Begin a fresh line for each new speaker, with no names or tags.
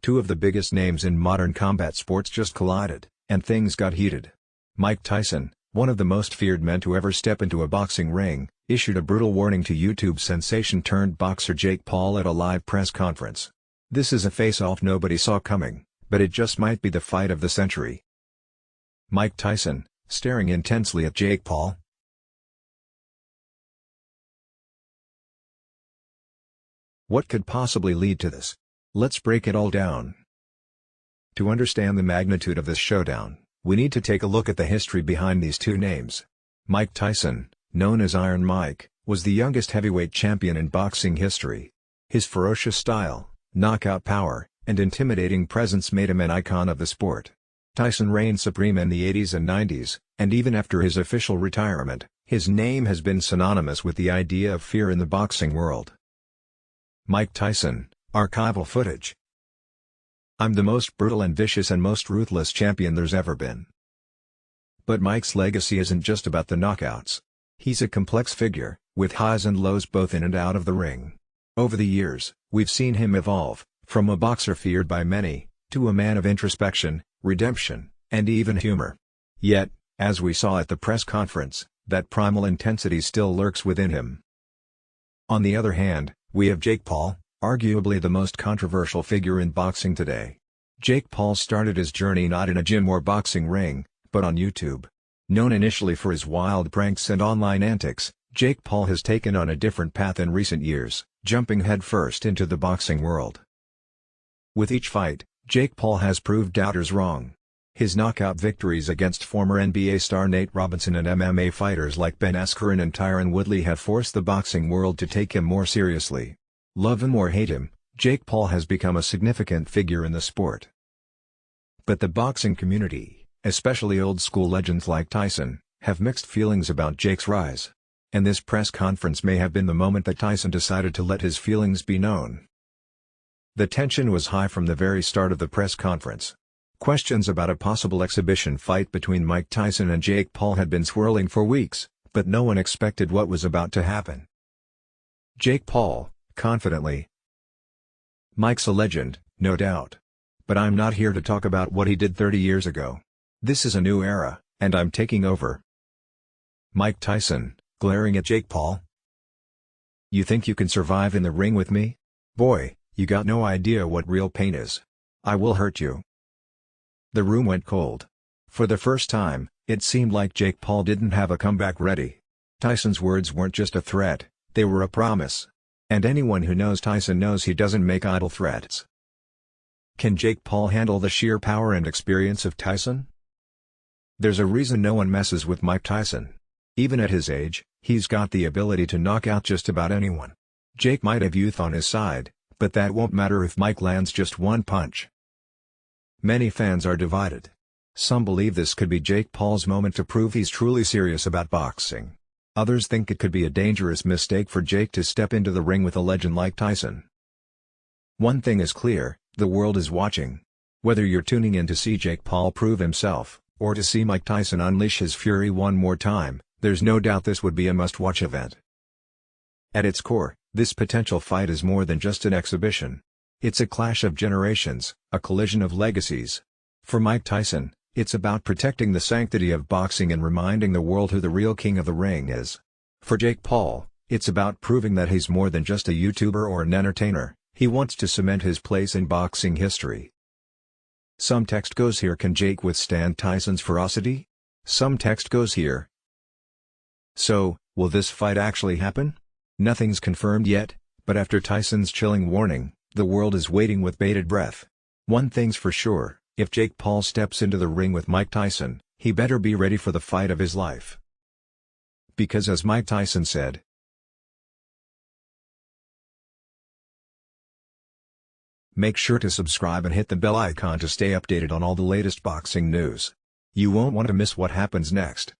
Two of the biggest names in modern combat sports just collided, and things got heated. Mike Tyson, one of the most feared men to ever step into a boxing ring, issued a brutal warning to YouTube sensation-turned-boxer Jake Paul at a live press conference. This is a face-off nobody saw coming, but it just might be the fight of the century. Mike Tyson, staring intensely at Jake Paul. What could possibly lead to this? Let's break it all down. To understand the magnitude of this showdown, we need to take a look at the history behind these two names. Mike Tyson, known as Iron Mike, was the youngest heavyweight champion in boxing history. His ferocious style, knockout power, and intimidating presence made him an icon of the sport. Tyson reigned supreme in the 80s and 90s, and even after his official retirement, his name has been synonymous with the idea of fear in the boxing world. Mike Tyson, archival footage. I'm the most brutal and vicious and most ruthless champion there's ever been. But Mike's legacy isn't just about the knockouts. He's a complex figure, with highs and lows both in and out of the ring. Over the years, we've seen him evolve, from a boxer feared by many, to a man of introspection, redemption, and even humor. Yet, as we saw at the press conference, that primal intensity still lurks within him. On the other hand, we have Jake Paul, arguably the most controversial figure in boxing today. Jake Paul started his journey not in a gym or boxing ring, but on YouTube. Known initially for his wild pranks and online antics, Jake Paul has taken on a different path in recent years, jumping headfirst into the boxing world. With each fight, Jake Paul has proved doubters wrong. His knockout victories against former NBA star Nate Robinson and MMA fighters like Ben Askren and Tyron Woodley have forced the boxing world to take him more seriously. Love him or hate him, Jake Paul has become a significant figure in the sport. But the boxing community, especially old-school legends like Tyson, have mixed feelings about Jake's rise. And this press conference may have been the moment that Tyson decided to let his feelings be known. The tension was high from the very start of the press conference. Questions about a possible exhibition fight between Mike Tyson and Jake Paul had been swirling for weeks, but no one expected what was about to happen. Jake Paul, confidently. Mike's a legend, no doubt. But I'm not here to talk about what he did 30 years ago. This is a new era, and I'm taking over. Mike Tyson, glaring at Jake Paul. You think you can survive in the ring with me? Boy, you got no idea what real pain is. I will hurt you. The room went cold. For the first time, it seemed like Jake Paul didn't have a comeback ready. Tyson's words weren't just a threat, they were a promise. And anyone who knows Tyson knows he doesn't make idle threats. Can Jake Paul handle the sheer power and experience of Tyson? There's a reason no one messes with Mike Tyson. Even at his age, he's got the ability to knock out just about anyone. Jake might have youth on his side, but that won't matter if Mike lands just one punch. Many fans are divided. Some believe this could be Jake Paul's moment to prove he's truly serious about boxing. Others think it could be a dangerous mistake for Jake to step into the ring with a legend like Tyson. One thing is clear, the world is watching. Whether you're tuning in to see Jake Paul prove himself, or to see Mike Tyson unleash his fury one more time, there's no doubt this would be a must-watch event. At its core, this potential fight is more than just an exhibition. It's a clash of generations, a collision of legacies. For Mike Tyson, it's about protecting the sanctity of boxing and reminding the world who the real king of the ring is. For Jake Paul, it's about proving that he's more than just a YouTuber or an entertainer, he wants to cement his place in boxing history. Some text goes here: can Jake withstand Tyson's ferocity? Some text goes here: so, will this fight actually happen? Nothing's confirmed yet, but after Tyson's chilling warning, the world is waiting with bated breath. One thing's for sure, if Jake Paul steps into the ring with Mike Tyson, he better be ready for the fight of his life. Because as Mike Tyson said, make sure to subscribe and hit the bell icon to stay updated on all the latest boxing news. You won't want to miss what happens next.